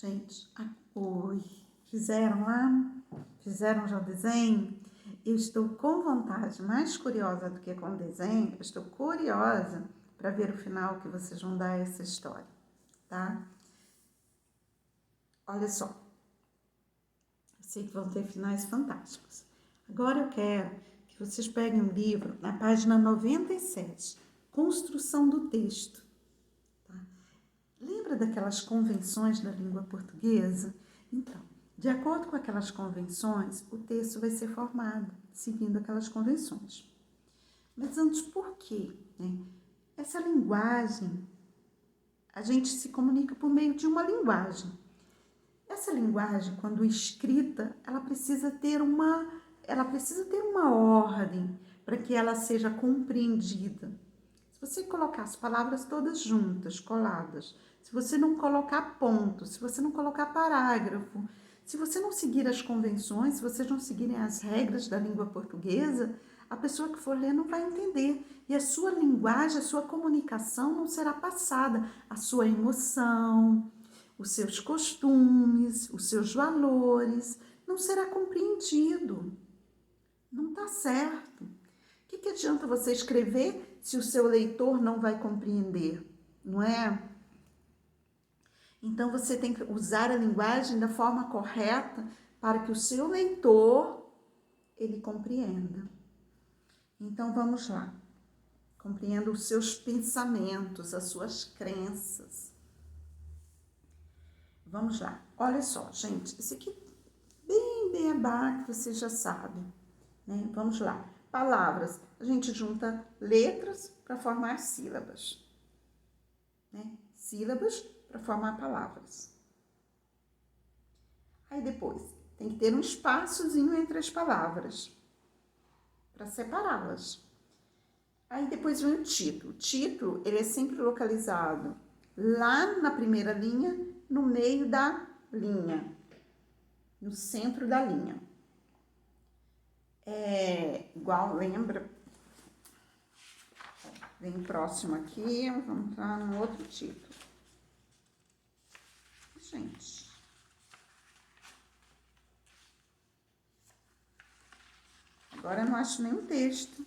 Gente, oi, fizeram lá? Fizeram já o desenho? Eu estou com vontade, mais curiosa do que com o desenho, eu estou curiosa para ver o final que vocês vão dar a essa história, tá? Olha só, eu sei que vão ter finais fantásticos. Agora eu quero que vocês peguem um livro na página 97, Construção do Texto. Lembra daquelas convenções da língua portuguesa? Então, de acordo com aquelas convenções, o texto vai ser formado, seguindo aquelas convenções. Mas antes, por quê? Essa linguagem, a gente se comunica por meio de uma linguagem. Essa linguagem, quando escrita, ela precisa ter uma ordem para que ela seja compreendida. Se você colocar as palavras todas juntas, coladas, se você não colocar ponto, se você não colocar parágrafo, se você não seguir as convenções, se vocês não seguirem as regras da língua portuguesa, a pessoa que for ler não vai entender. E a sua linguagem, a sua comunicação não será passada. A sua emoção, os seus costumes, os seus valores, não será compreendido. Não está certo. O que adianta você escrever se o seu leitor não vai compreender, não é? Então, você tem que usar a linguagem da forma correta para que o seu leitor, ele compreenda. Então, vamos lá. Compreenda os seus pensamentos, as suas crenças. Vamos lá. Olha só, gente, isso aqui bem beabá que você já sabe, né? Vamos lá. Palavras, a gente junta letras para formar sílabas, né? Sílabas para formar palavras. Aí depois, tem que ter um espaçozinho entre as palavras para separá-las. Aí depois vem o título. O título, ele é sempre localizado lá na primeira linha, no meio da linha, no centro da linha. Igual, lembra? Vem próximo aqui, vamos entrar no outro título. Gente. Agora eu não acho nenhum texto.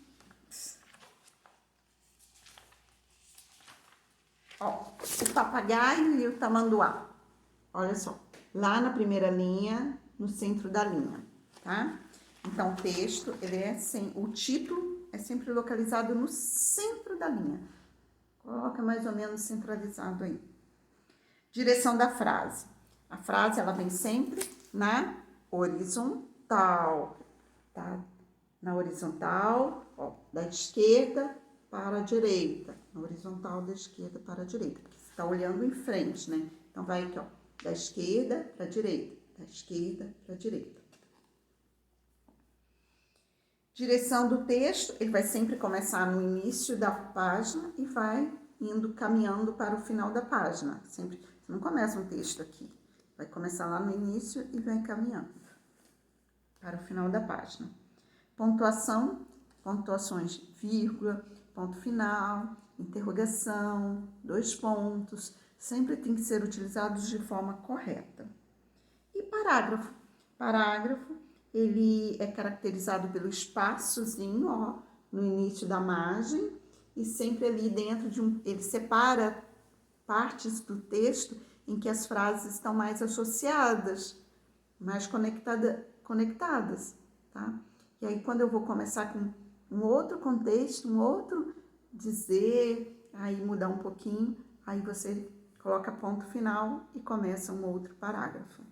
Ó, o papagaio e o tamanduá. Olha só, lá na primeira linha, no centro da linha, tá? Então, o texto, o título é sempre localizado no centro da linha. Coloca mais ou menos centralizado aí. Direção da frase. A frase, ela vem sempre na horizontal, tá? Na horizontal, ó, da esquerda para a direita. Na horizontal da esquerda para a direita. Porque você está olhando em frente, né? Então, vai aqui, ó, da esquerda para a direita. Da esquerda para a direita. Direção do texto, ele vai sempre começar no início da página e vai indo, caminhando para o final da página. Sempre, você não começa um texto aqui. Vai começar lá no início e vai caminhando para o final da página. Pontuação, pontuações, vírgula, ponto final, interrogação, 2 pontos, sempre tem que ser utilizados de forma correta. E parágrafo. Parágrafo, ele é caracterizado pelo espaçozinho, ó, no início da margem, e sempre ali dentro ele separa partes do texto em que as frases estão mais associadas, mais conectadas, tá? E aí, quando eu vou começar com um outro contexto, um outro dizer, aí mudar um pouquinho, aí você coloca ponto final e começa um outro parágrafo.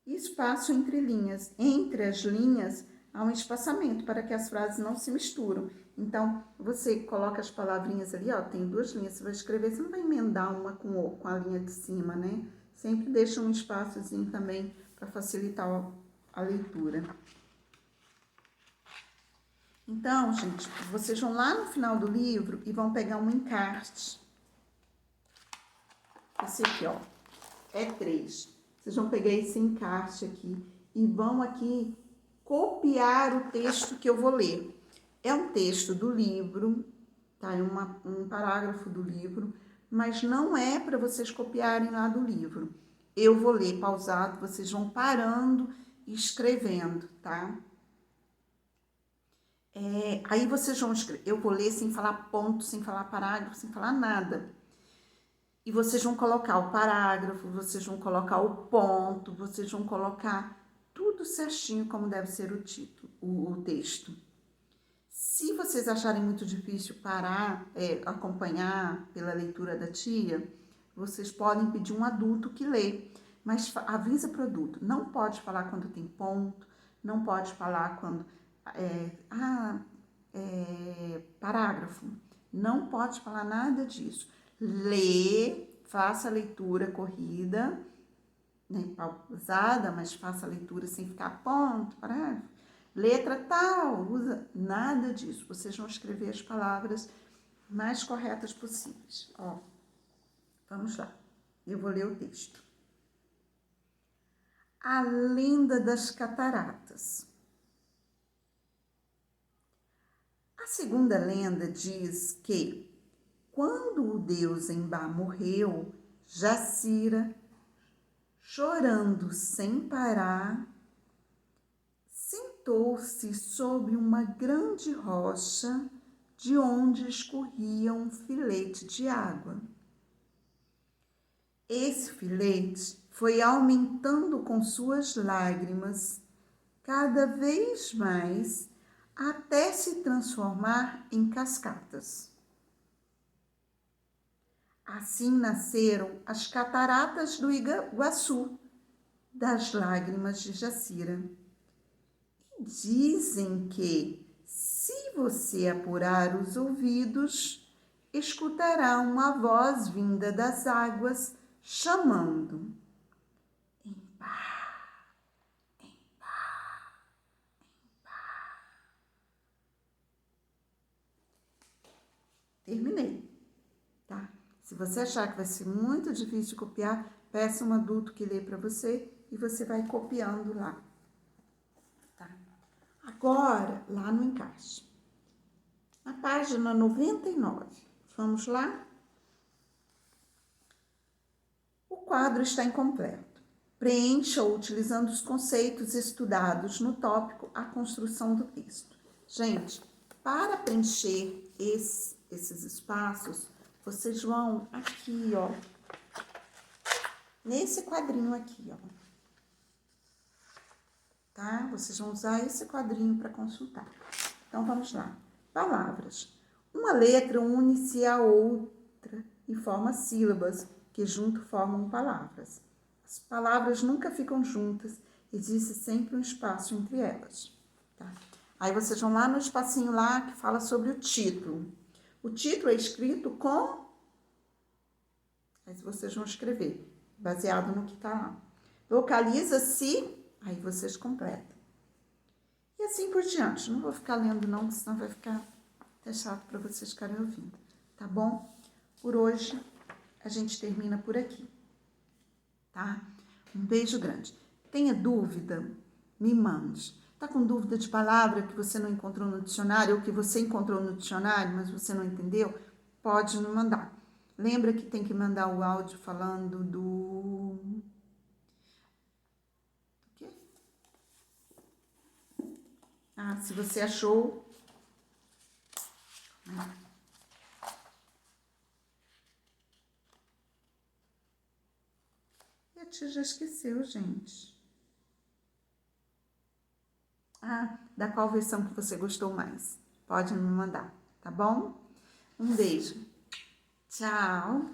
Espaço entre linhas. Entre as linhas, há um espaçamento para que as frases não se misturam. Então, você coloca as palavrinhas ali, ó, tem 2 linhas, você vai escrever, você não vai emendar uma com a linha de cima, né? Sempre deixa um espaçozinho também para facilitar a leitura. Então, gente, vocês vão lá no final do livro e vão pegar um encarte. Esse aqui, ó, é 3. Vocês vão pegar esse encarte aqui e vão aqui copiar o texto que eu vou ler. É um texto do livro, tá? É um parágrafo do livro, mas não é para vocês copiarem lá do livro. Eu vou ler pausado, vocês vão parando e escrevendo, tá? Aí vocês vão escrever, eu vou ler sem falar ponto, sem falar parágrafo, sem falar nada. E vocês vão colocar o parágrafo, vocês vão colocar o ponto, vocês vão colocar tudo certinho como deve ser o título, o texto. Se vocês acharem muito difícil parar, acompanhar pela leitura da tia, vocês podem pedir um adulto que lê, mas avisa para o adulto, não pode falar quando tem ponto, não pode falar quando... parágrafo, não pode falar nada disso. Lê, faça a leitura corrida, nem pausada, mas faça a leitura sem ficar ponto, parágrafo, letra tal, usa nada disso. Vocês vão escrever as palavras mais corretas possíveis. Ó, vamos lá, eu vou ler o texto. A lenda das cataratas. A segunda lenda diz que, quando o deus Embá morreu, Jacira, chorando sem parar, sentou-se sob uma grande rocha de onde escorria um filete de água. Esse filete foi aumentando com suas lágrimas cada vez mais, até se transformar em cascatas. Assim nasceram as cataratas do Iguaçu, das lágrimas de Jacira. E dizem que, se você apurar os ouvidos, escutará uma voz vinda das águas chamando: Embá, Embá, Embá. Terminei, tá? Se você achar que vai ser muito difícil de copiar, peça um adulto que lê para você e você vai copiando lá, tá? Agora, lá no encaixe. Na página 99, vamos lá? O quadro está incompleto. Preencha-o utilizando os conceitos estudados no tópico A Construção do Texto. Gente, para preencher esses espaços, vocês vão aqui, ó, nesse quadrinho aqui, ó, tá? Vocês vão usar esse quadrinho para consultar. Então, vamos lá. Palavras. Uma letra une-se à outra e forma sílabas, que junto formam palavras. As palavras nunca ficam juntas, existe sempre um espaço entre elas, tá? Aí vocês vão lá no espacinho lá que fala sobre o título. O título é escrito com... Aí vocês vão escrever, baseado no que tá lá. Localiza-se, aí vocês completam. E assim por diante. Não vou ficar lendo não, senão vai ficar até chato para vocês ficarem ouvindo, tá bom? Por hoje, a gente termina por aqui, tá? Um beijo grande. Tenha dúvida? Me mande. Tá com dúvida de palavra que você não encontrou no dicionário ou que você encontrou no dicionário, mas você não entendeu? Pode me mandar. Lembra que tem que mandar o áudio falando do quê? Ah, se você achou... E a tia já esqueceu, gente. Ah, da qual versão que você gostou mais? Pode me mandar, tá bom? Um beijo. Tchau.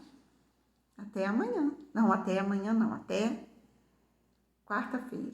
Até amanhã. Não, até amanhã não, até quarta-feira.